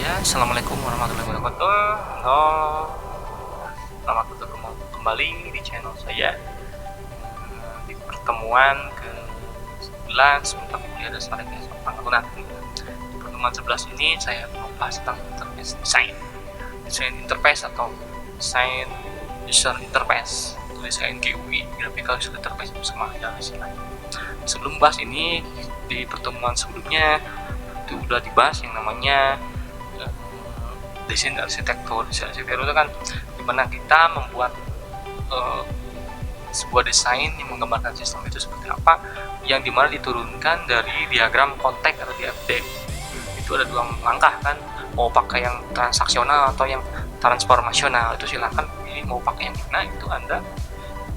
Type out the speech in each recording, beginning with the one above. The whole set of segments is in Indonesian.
Ya, assalamualaikum warahmatullahi wabarakatuh. Halo, selamat bertemu kembali di channel saya. Di pertemuan ke-11 mata kuliah dasar Rekayasa Pembangunan. Di pertemuan 11 ini saya membahas tentang interface desain interface atau desain user interface, tulisan GUI, graphical user interface sama aja istilahnya. Sebelum bahas ini, di pertemuan sebelumnya itu udah dibahas yang namanya desain arsitektur. Desain arsitektur itu kan dimana kita membuat sebuah desain yang menggambarkan sistem itu seperti apa, yang dimana diturunkan dari diagram konteks atau DFD. Itu ada dua langkah kan, mau pakai yang transaksional atau yang transformasional, itu silakan pilih mau pakai yang mana. Itu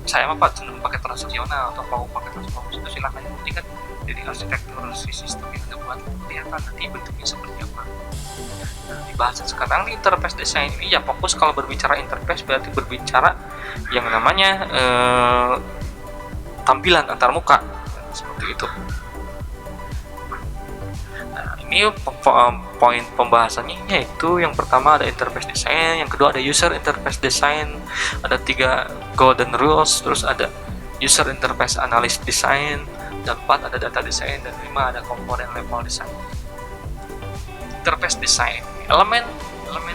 saya mah cenderung pakai transaksional, atau mau pakai transformasi itu silakan. Yang penting kan dari arsitektur si sistem itu buat kelihatan nanti bentuknya seperti apa. Nah, dibahas sekarang di interface design ini ya, fokus kalau berbicara interface berarti berbicara yang namanya tampilan antar muka seperti itu. Nah, ini poin pembahasannya yaitu yang pertama ada interface design, yang kedua ada user interface design, ada 3 golden rules, terus ada user interface analysis design, dan 4 ada data design, dan 5 ada komponen level design. Interface design, elemen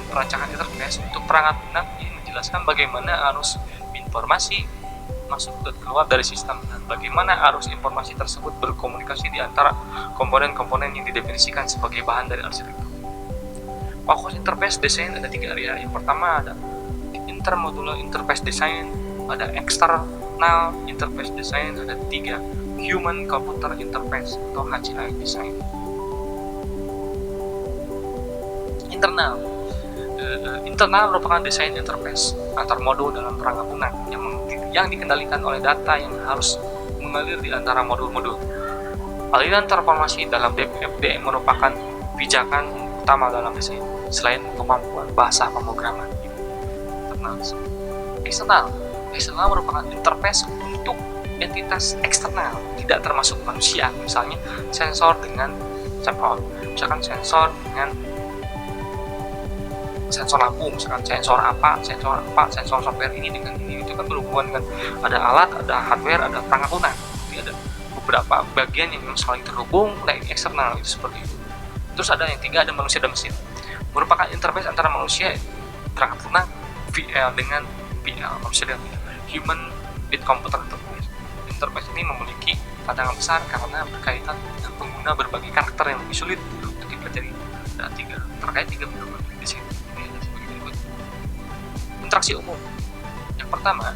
perancangan interface untuk perangkat lunak ini menjelaskan bagaimana arus informasi masuk dan keluar dari sistem dan bagaimana arus informasi tersebut berkomunikasi di antara komponen-komponen yang didefinisikan sebagai bahan dari arsitektur. Fokus interface design ada 3 area. Yang pertama ada intermodular interface design, ada external interface design, ada 3 human computer interface atau HCI design. Internal merupakan desain interface antar modul dalam perangkat lunak yang dikendalikan oleh data yang harus mengalir di antara modul-modul. Aliran transformasi dalam DFD merupakan pijakan utama dalam desain selain kemampuan bahasa pemrograman. Eksternal merupakan interface untuk entitas eksternal tidak termasuk manusia, misalnya sensor dengan sensor lampu, misalkan sensor software ini dengan ini, itu kan berhubungan dengan ada alat, ada hardware, ada perangkat lunak. Jadi ada beberapa bagian yang saling terhubung, eksternal itu seperti itu. Terus ada yang 3 ada manusia dan mesin, merupakan interface antara manusia perangkat lunak VL dengan PL, manusia dengan human with computer interface. Interface ini memiliki tantangan besar karena berkaitan dengan pengguna berbagai karakter yang lebih sulit untuk dipelajari. Ada 3 terkait 3 berbagai di sini. Interaksi umum. Yang pertama,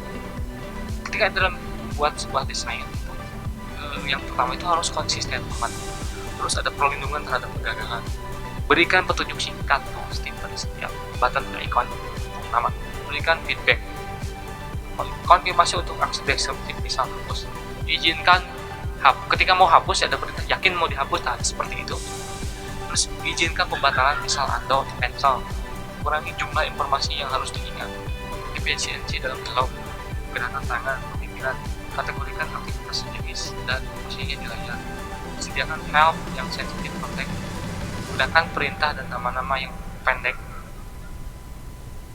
ketika dalam membuat sebuah desain, yang pertama itu harus konsisten teman. Terus ada perlindungan terhadap kegagalan. Berikan petunjuk singkat pasti pada setiap button dan ikon nama. Berikan feedback. Konfirmasi untuk aksi eksekutif misal hapus. Izinkan ketika mau hapus ada perintah yakin mau dihapus, seperti itu. Terus izinkan pembatalan misal undo, cancel. Kurangi jumlah informasi yang harus diingat. Efisiensi dalam dialog, gerakan tangan, pemikiran, kategorikan aktivitas jenis dan fungsinya di layar. Sediakan help yang sensitif konteks. Gunakan perintah dan nama-nama yang pendek.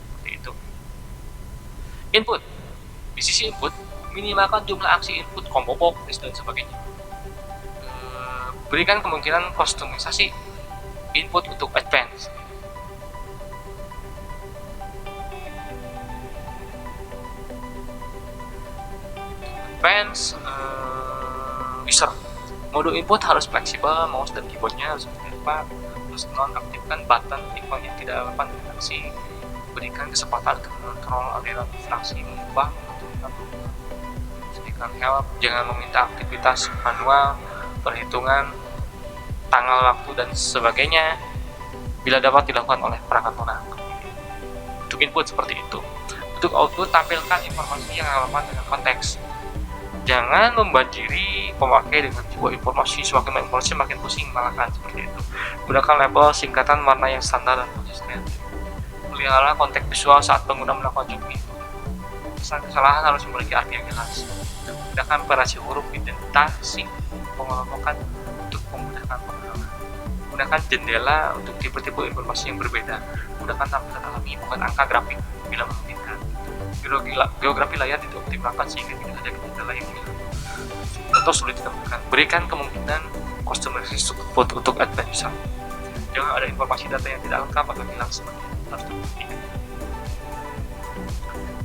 Seperti itu. Input. Di sisi input, minimalkan jumlah aksi input, combo box, dan sebagainya. Berikan kemungkinan kustomisasi input untuk advance. User mode input harus fleksibel, mouse dan keyboardnya harus terlibat. Terus nonaktifkan button ikon yang tidak relevan dengan aksi. Berikan kesempatan kontrol aliran fraksi mengubah menentukan. Sediakan help, jangan meminta aktivitas manual, perhitungan tanggal, waktu dan sebagainya bila dapat dilakukan oleh perangkat lunak. Untuk input seperti itu. Untuk output, tampilkan informasi yang relevan dengan konteks. Jangan membanjiri pemakai dengan sebuah informasi, semakin informasi makin pusing malahan, seperti itu. Gunakan label, singkatan, warna yang standar dan konsisten. Pelihara konteks visual saat pengguna melakukan jogging. Kesalahan harus memiliki arti yang jelas. Gunakan operasi huruf identitasi pengelompokan untuk memudahkan penggunaan. Gunakan jendela untuk tipe-tipe informasi yang berbeda. Gunakan tampilan alami, bukan angka grafik bila memungkinkan. Geografi layar dioptimalkan sehingga tidak ada kendala yang hilang atau sulit ditemukan. Berikan kemungkinan customization support untuk advanced user. Jangan ada informasi data yang tidak lengkap atau hilang sebagian, harus diperhatikan.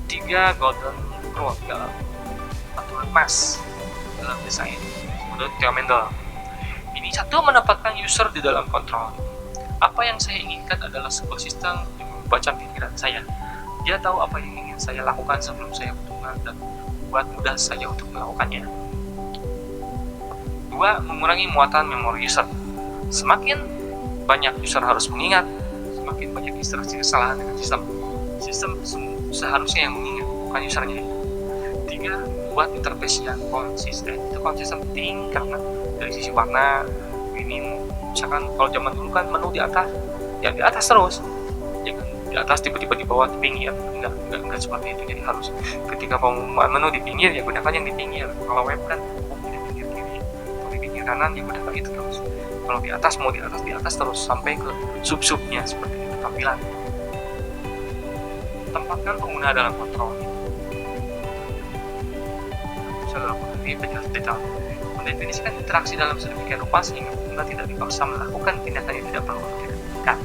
3. Golden rule dalam aturan emas dalam desain. Menurut Theo Mendel, ini satu, menempatkan user di dalam kontrol. Apa yang saya inginkan adalah sebuah sistem yang membaca pikiran saya. Dia tahu apa yang ingin saya lakukan sebelum saya butuhkan dan buat mudah saja untuk melakukannya. 2. Mengurangi muatan memori user. Semakin banyak user harus mengingat, semakin banyak instruksi kesalahan dengan sistem. Sistem seharusnya yang mengingat, bukan usernya. 3. Buat interface yang konsisten. Itu konsisten penting karena dari sisi warna ini, misalkan kalau zaman dulu kan menu di atas, ya di atas terus, ya kan, di atas tiba-tiba di bawah, di pinggir, enggak seperti itu. Jadi harus ketika mau menu di pinggir ya gunakan yang di pinggir. Kalau web kan di pinggir kiri atau di pinggir kanan ya gunakan itu terus. Kalau di atas mau di atas terus sampai ke sub-subnya seperti itu tampilan. Tempatkan pengguna dalam kontrol. Saudara lebih penjelasan detail. Mendefinisikan interaksi dalam sedemikian rupa sehingga pengguna tidak dipaksa melakukan tindakan yang tidak perlu dilakukan.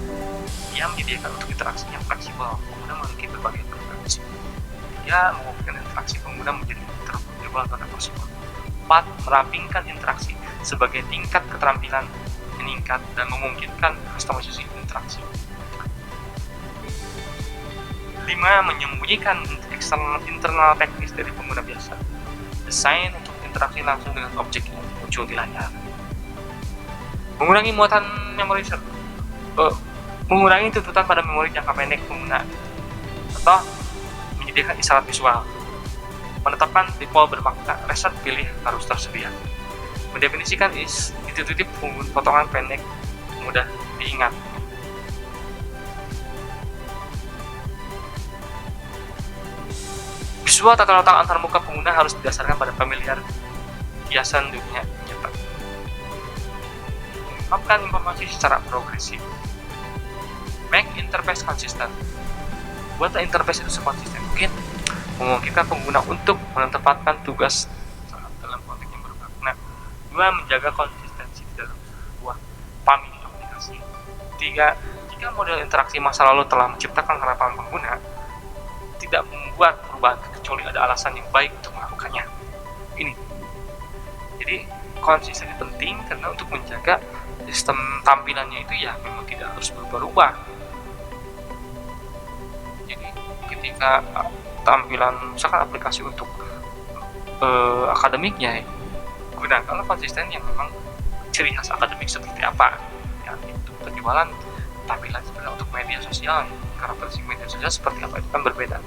Ia menyediakan untuk interaksi yang fleksibel. Pengguna memiliki berbagai preferensi. Ia memungkinkan interaksi pengguna menjadi interoperable atau fleksibel. 4. Merampingkan interaksi sebagai tingkat keterampilan meningkat dan memungkinkan customization interaksi. 5. Menyembunyikan internal teknis dari pengguna biasa. Desain untuk interaksi langsung dengan objek yang muncul di layar. Mengurangi muatan memori user. Mengurangi tuntutan pada memori jangka pendek pengguna. Atau menyediakan isyarat visual. Menetapkan default bermakna reset pilih harus tersedia. Mendefinisikan intuitif potongan pendek mudah diingat. Visual tata letak antar muka pengguna harus didasarkan pada familiar hiasan dunia nyata. Mengungkapkan informasi secara progresif. Make interface konsisten. Buatlah interface itu sekonsisten mungkin, memungkinkan pengguna untuk menempatkan tugas dalam konteks yang bermakna. 2. Menjaga konsistensi di dalam sebuah famili aplikasi. 3. Jika model interaksi masa lalu telah menciptakan harapan pengguna, tidak membuat perubahan kecuali ada alasan yang baik untuk melakukannya. Ini. Jadi konsistensi penting karena untuk menjaga sistem tampilannya itu ya memang tidak harus berubah-ubah. Jadi ketika tampilan misalkan aplikasi untuk akademiknya, gunakanlah konsisten yang memang ciri khas akademik seperti apa. Ya, untuk penjualan tampilan seperti untuk media sosial, karakteristik media sosial seperti apa itu kan berbeda.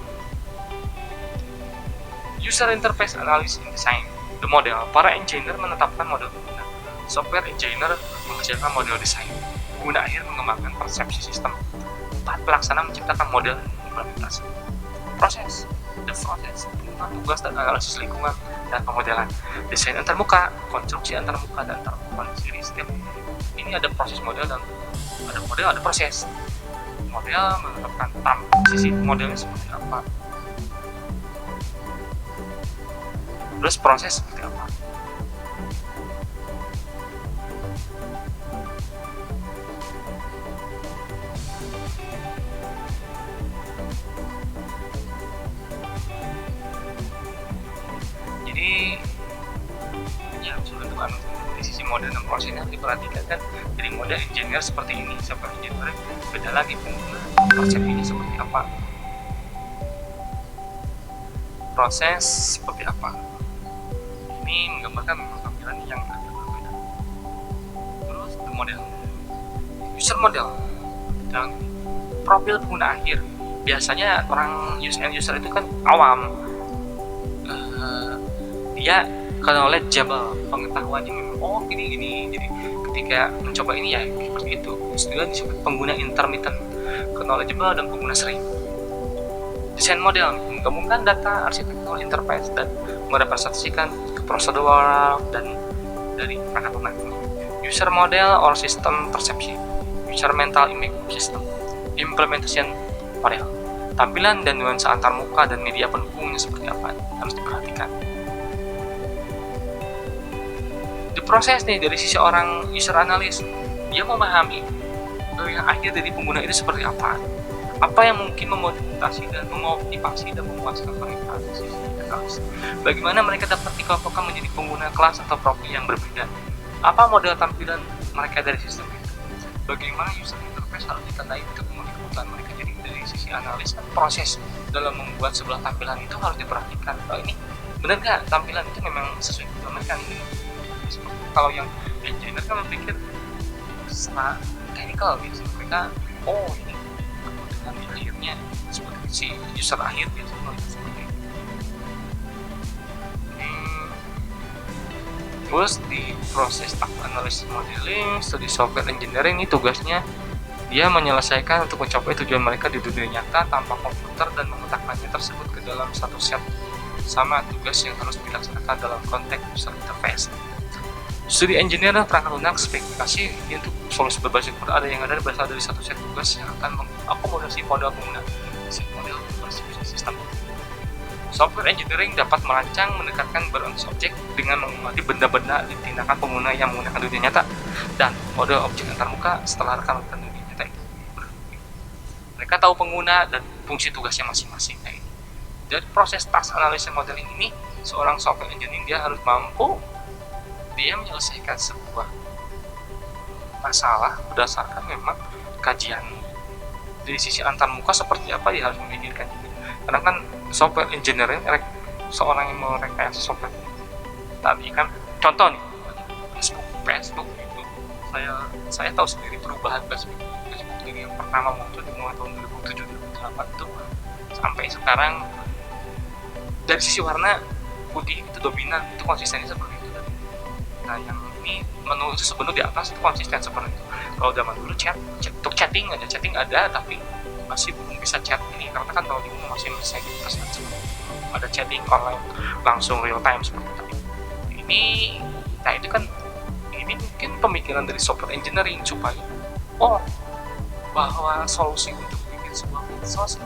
User interface analysis in design. The model. Para engineer menetapkan model pengguna. Software engineer menghasilkan model desain. Pengguna akhir mengembangkan persepsi sistem. 4. Pelaksana menciptakan model implementasi. Proses. The process. Tugas dan analisis lingkungan dan pemodelan. Desain antarmuka, konstruksi antarmuka dan antarmuka sendiri. Setiap ini ada proses model dan ada model, ada proses. Model menetapkan sisi modelnya seperti apa. Terus proses seperti apa. Jadi ya sebenarnya di sisi model dan prosesnya diperhatikan kan. Jadi model engineer seperti ini, seperti engineer beda lagi pengguna persepsinya seperti apa, proses seperti apa. Ini menggambarkan tampilan yang agak berbeda. Terus model user model dan profil pengguna akhir. Biasanya orang user itu kan awam, dia knowledgeable, pengetahuannya memang gini. Jadi ketika mencoba ini ya seperti itu. Juga disebut pengguna intermittent, knowledgeable dan pengguna sering. Desain model menggabungkan data, arsitektur, interface dan merepresentasikan prosedural dan dari perangkat lunak. User model or system perception, user mental image system, implementation model. Tampilan dan nuansa antarmuka dan media pendukungnya seperti apa harus diperhatikan. Di proses nih dari sisi orang user analis, dia memahami yang akhir dari pengguna itu seperti apa yang mungkin memotivasi dan memuaskan mereka di sisi analis. Bagaimana mereka dapat dikelompokkan menjadi pengguna kelas atau profil yang berbeda. Apa model tampilan mereka dari sistem itu. Bagaimana user interface harus ditandai untuk memenuhi kebutuhan mereka. Jadi dari sisi analis, proses dalam membuat sebuah tampilan itu harus diperhatikan. Oh, ini benar nggak tampilan itu memang sesuai kebutuhan mereka ini. Kalau yang engineer kan berpikir secara technical gitu, mereka ini kebutuhan di akhirnya seperti si user akhir gitu seperti itu. Terus di proses analysis modeling, studi software engineering ini tugasnya dia menyelesaikan untuk mencapai tujuan mereka di dunia nyata tanpa komputer dan memetakkannya tersebut ke dalam satu set sama tugas yang harus dilaksanakan dalam konteks user interface. Studi engineer dan perangkat lunak spesifikasi ini untuk solusi berbasis komputer ada yang ada berasal dari satu set tugas yang akan mengakomodasi model pengguna set model berbasis sistem. Software engineering dapat merancang mendekatkan berbasis objek dengan mengamati benda-benda di tindakan pengguna yang menggunakan dunia nyata dan model objek antarmuka setelah rekan-rekan dunia nyata itu. Mereka tahu pengguna dan fungsi tugasnya masing-masing. Dari proses task analysis modeling ini, seorang software engineering dia harus mampu dia menyelesaikan sebuah masalah berdasarkan memang kajian dari sisi antarmuka seperti apa dia harus memikirkan. Karena kan software engineering seorang yang merekayasa software tadi kan contoh nih Facebook itu saya tahu sendiri perubahan Facebook dari yang pertama muncul di mulai tahun 2007-2008 itu sampai sekarang dari sisi warna putih itu dominan, itu konsistennya seperti itu. Nah yang ini menu sebenarnya di atas itu konsisten seperti itu. Kalau zaman dulu untuk chatting ada tapi masih belum bisa chat ini karena kan kalau di umum masih bisa ada chatting online langsung real time seperti tadi. Nah itu kan ini mungkin pemikiran dari software engineering supaya bahwa solusi untuk bikin sebuah medsos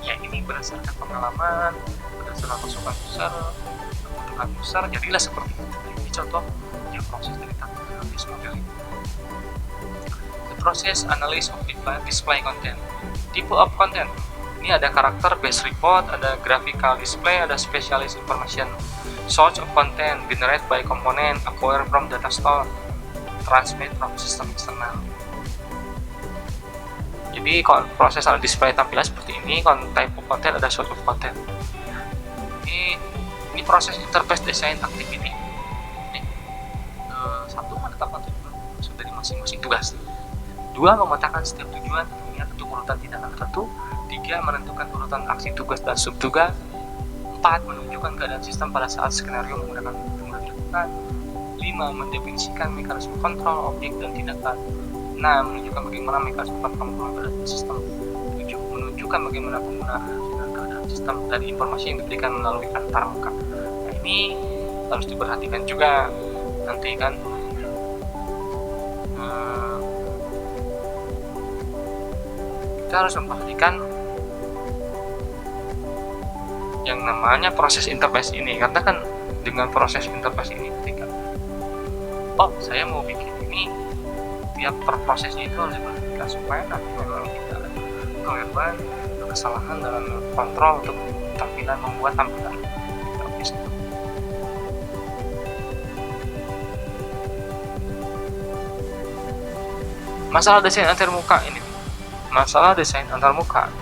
ya ini berdasarkan pengalaman, berdasarkan masukan user, kebutuhan user, jadilah seperti itu. Ini contoh yang proses dari analysis modeling. Proses analysis of display content. Type of content. Ini ada karakter based report, ada graphical display, ada specialist information. Source of content generated by component, acquired from data store, transmit from system external. Jadi proses display tampilan seperti ini. Type of content ada source of content. Ini proses interface design activity. Satu menetapkan tujuan dari masing-masing tugas. 2. Memetakan setiap tujuan untuk urutan tindakan tertentu. 3. Menentukan urutan aksi tugas dan subtugas. 4. Menunjukkan keadaan sistem pada saat skenario menggunakan formula dilakukan. 5. Mendefinisikan mekanisme kontrol objek dan tindakan. 6. Menunjukkan bagaimana mekanisme kontrol keadaan sistem. 7. Menunjukkan bagaimana penggunaan keadaan sistem dari informasi yang diberikan melalui antarmuka. Nah, ini harus diperhatikan juga nanti kan. Kita harus memperhatikan yang namanya proses interface ini, karena kan dengan proses interface ini ketika saya mau bikin ini, tiap prosesnya itu harus diperhatikan supaya nanti memang tidak ada kelebihan kesalahan dalam kontrol untuk membuat tampilan interface itu. Masalah desain antarmuka ini. Masalah desain antarmuka.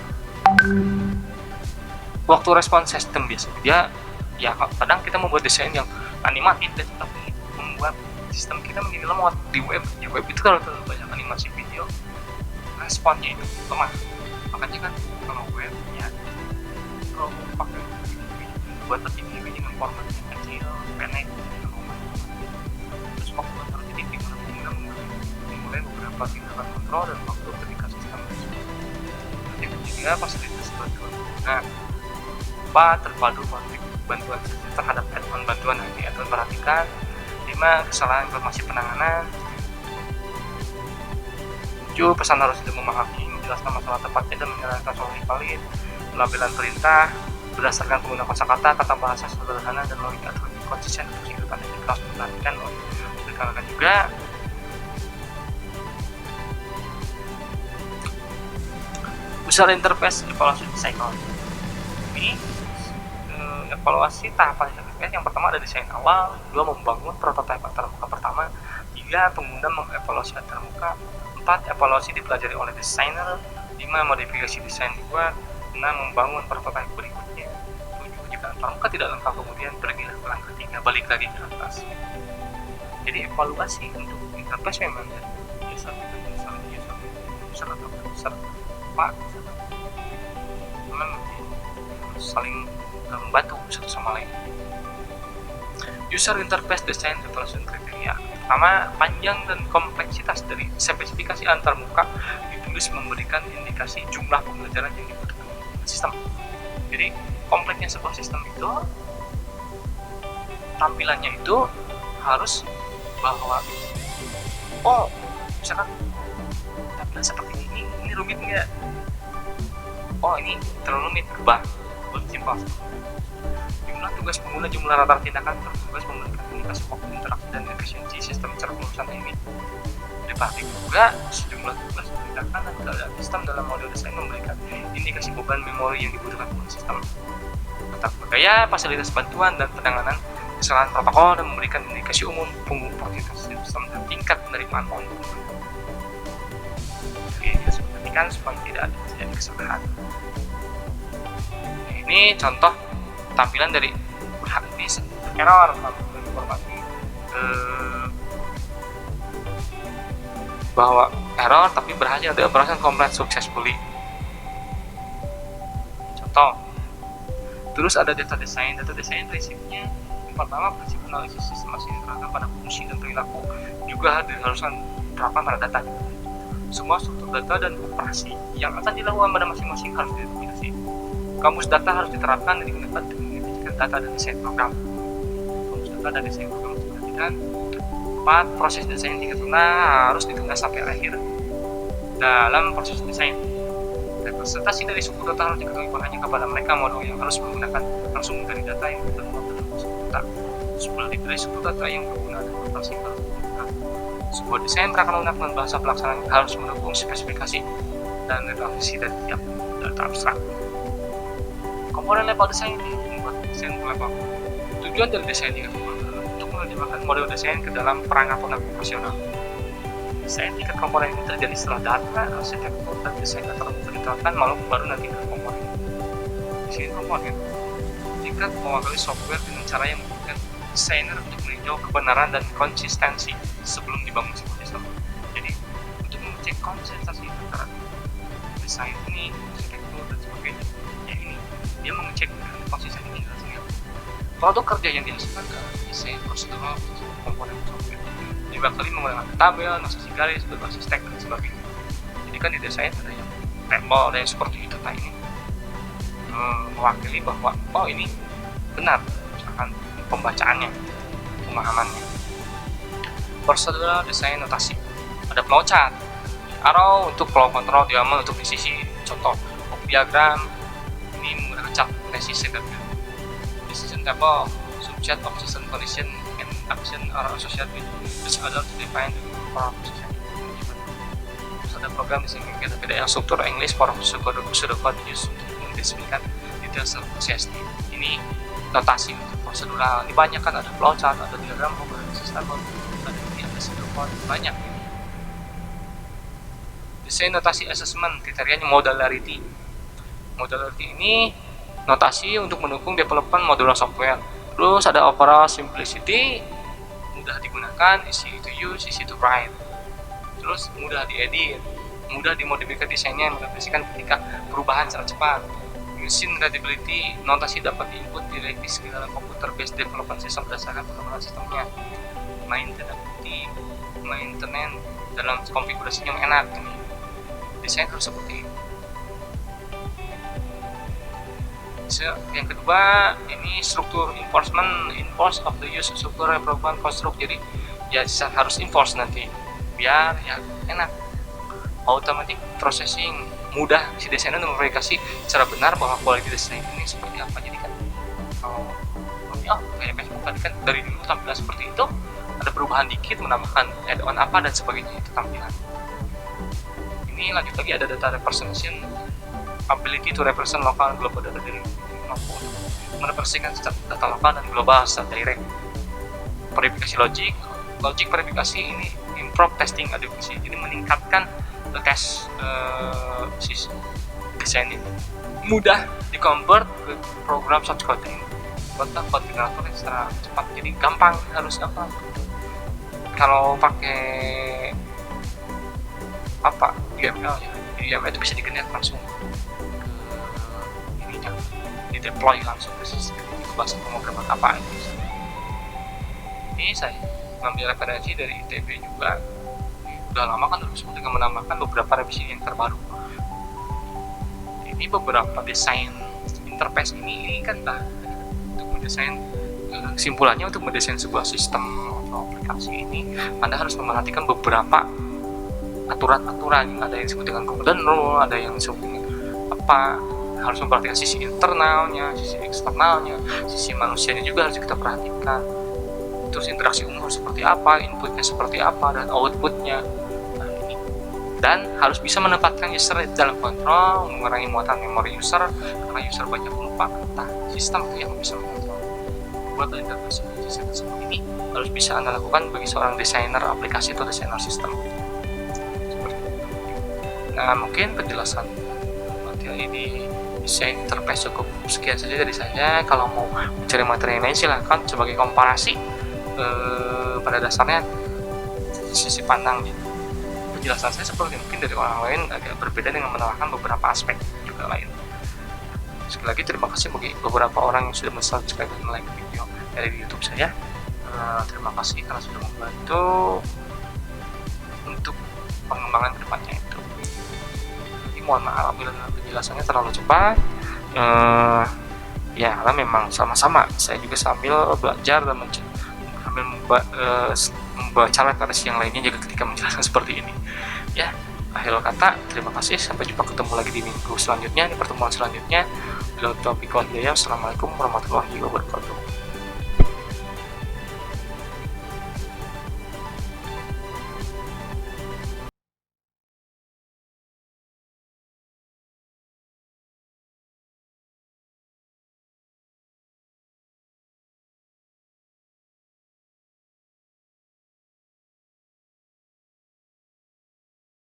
Waktu respon sistem biasanya dia kadang kita membuat desain yang animatif tapi membuat sistem kita menjadi lemot di web. Di web itu kalau banyak animasi video responnya itu lemah. Makanya kan kalau web ya kalau pakai buat video dengan format yang kecil, pendek, terus waktu terjadi gimana mulai beberapa tindakan kontrol dan waktu ketika sistem yang ketiga fasilitas bantuan pengguna. 4. Terpadu konflik bantuan terhadap add-on bantuan nanti atau perhatikan di 5. Kesalahan informasi penanganan. 7. Pesan harus tidak memahami, menjelaskan masalah tepatnya dan menjalankan solusi valid. Pelabelan perintah berdasarkan penggunaan kosakata, kata bahasa sederhana dan logika konsisten untuk kehidupan yang harus diperhatikan oleh rekan-rekan juga. User interface evaluasi cycle. Ini evaluasi tahapan interface yang pertama ada desain awal, 2 membangun prototipe antarmuka pertama, 3 pengguna mengevaluasi antarmuka, 4 evaluasi dipelajari oleh desainer, 5 modifikasi desain dibuat, 6 membangun prototipe berikutnya, 7 jika antarmuka tidak lengkap kemudian pergilah ke langkah 3, balik lagi ke atas. Jadi evaluasi untuk interface memang dari user atau user pak memang saling membantu satu sama lain. User interface design evaluation kriteria. Pertama, panjang dan kompleksitas dari spesifikasi antarmuka ditulis memberikan indikasi jumlah pembelajaran yang dibutuhkan sistem. Jadi kompleksnya sebuah sistem itu tampilannya itu harus bahwa misalkan tampilan seperti ini rumit nggak? Ini terlalu rumit, ubah simpel. Jumlah tugas pengguna, jumlah rata tindakan bertugas memberikan indikasi waktu interaksi dan efisiensi sistem secara kelulusan ini. Diperhatikan juga sejumlah tugas tindakan dan keadaan sistem dalam model desain memberikan indikasi beban memori yang dibutuhkan oleh sistem. Tata gaya, fasilitas bantuan dan penanganan kesalahan protokol dan memberikan indikasi umum fasilitas sistem dan tingkat penerimaan oleh pengguna. Jadi harus diperhatikan supaya tidak ada terjadi kesalahan. Ini contoh tampilan dari hadis error informasi bahwa error tapi berhasil the operation complete successfully. Contoh. Terus ada data design prinsipnya yang pertama prinsip analisis sistem masih diterapkan pada fungsi dan perilaku juga haruskan diterapkan pada data. Semua struktur data dan operasi yang akan dilakukan pada masing-masing harus didefinisi. Kamus data harus diterapkan dan digunakan untuk mendefinisikan data dan desain program. Kamus data dan desain program harus diperhatikan. 4. Proses desain tingkat harus ditugas sampai akhir dalam proses desain. Representasi dari suku data harus diketahui hanya kepada mereka modul yang harus menggunakan langsung dari data yang diterima dalam suku data. Sebuah dari suku data yang berguna dan operasi harus digunakan. Sebuah desain akan menggunakan bahasa pelaksanaan harus mendukung spesifikasi dan redaksi dari tiap data abstrak. Komponen level desain ini membuat desain level. Tujuan dari desain tingkat untuk menerjemahkan model desain ke dalam perangkat operasional. Desain tingkat komponen ini terjadi setelah data, arsitektur, dan desain antarmuka diterapkan baru nanti ke komponen. Desain komponen tingkat mewakili software dengan cara yang membutuhkan desainer untuk meninjau kebenaran dan konsistensi sebelum dibangun sebuah sistem. Jadi untuk mengecek konsistensi antara desain ini, arsitektur, dan sebagainya, dia mengecek konsisten ini hasilnya. Produk kerja yang dihasilkan adalah desain prosedural komponen software. Dibakali menggunakan tabel, notasi garis, berbasis teks dan sebagainya. Jadi kan di desain ada yang tabel, ada yang seperti itu. Nah ini mewakili bahwa ini benar, misalkan pembacaannya, pemahamannya. Prosedural desain notasi. Ada flowchart, arrow untuk flow control, diagram untuk presisi. Contoh diagram ini menggunakan chart precision dan decision table, subject of decision condition and action are associated with this other to define the process. Terus ada program di sini kita yang struktur English for pseudocode use untuk mendeskripsikan detail proses. Ini notasi untuk prosedural. Ini banyak kan, ada flowchart, ada diagram, ada sistem, ada pseudocode, banyak. Desain notasi assessment, kriterianya modularity. Modularity ini notasi untuk mendukung development modular software. Terus ada overall simplicity, mudah digunakan, easy to use, easy to write. Terus mudah diedit, mudah dimodifikasi desainnya, mengaplikasikan ketika perubahan secara cepat. Machine readability, notasi dapat diinput direvisi ke dalam komputer based development system berdasarkan pengembangan sistemnya. Maintenance dalam konfigurasinya yang enak. Desain harus seperti itu. Yang kedua, ini struktur enforce of the use struktur perubahan konstruk. Jadi ya harus enforce nanti biar ya enak, automatic processing, mudah si desainer memverifikasi secara benar bahwa kualitas desain ini seperti apa. Jadi kan kalau kayak Facebook tadi kan dari dulu tampilan seperti itu, ada perubahan dikit menambahkan add-on apa dan sebagainya, itu tampilan. Ini lanjut lagi ada data representation, ability to represent local dan global data, dari mampu merepresentasikan data lokal dan global secara direct. Verifikasi logik verifikasi ini improve testing adequacy, jadi meningkatkan tes desain ini mudah di convert ke program source coding buat code generator yang secara cepat, jadi gampang. Harus apa, kalau pakai apa YAML ya, YAML itu bisa digenerate langsung ke ininya, di deploy langsung ke sistem, ke bahasa pemrograman apaan. Ini saya ngambil referensi dari ITB juga, udah lama kan terus dengan menambahkan beberapa revisi yang terbaru. Ini beberapa desain interface ini kan untuk mendesain, kesimpulannya untuk mendesain sebuah sistem atau aplikasi ini Anda harus memperhatikan beberapa aturan-aturan. Ada yang disebut dengan golden rule, ada yang disebut apa, harus memperhatikan sisi internalnya, sisi eksternalnya, sisi manusianya juga harus kita perhatikan. Terus interaksi umum seperti apa, inputnya seperti apa, dan outputnya. Dan harus bisa menempatkan user dalam kontrol, mengurangi muatan memori user karena user banyak lupa. Nah, sistem itu yang bisa mengontrol. Buat interface desain seperti ini harus bisa Anda lakukan bagi seorang desainer aplikasi atau desainer sistem. Seperti itu. Nah, mungkin penjelasan materi di desain interface cukup sekian saja dari saya. Kalau mau mencari materi yang lain silahkan, sebagai komparasi pada dasarnya sisi pandang penjelasan saya seperti mungkin dari orang lain agak berbeda dengan menambahkan beberapa aspek juga lain. Sekali lagi terima kasih bagi beberapa orang yang sudah subscribe dan like video dari YouTube saya. Terima kasih karena sudah membantu untuk pengembangan kedepannya itu. Jadi mohon maaf bila penjelasannya terlalu cepat. Ya karena memang sama-sama saya juga sambil belajar dan membaca referensi yang lainnya juga ketika menjelaskan seperti ini. Ya, akhir kata terima kasih, sampai jumpa, ketemu lagi di minggu selanjutnya, di pertemuan selanjutnya. Assalamualaikum warahmatullahi wabarakatuh.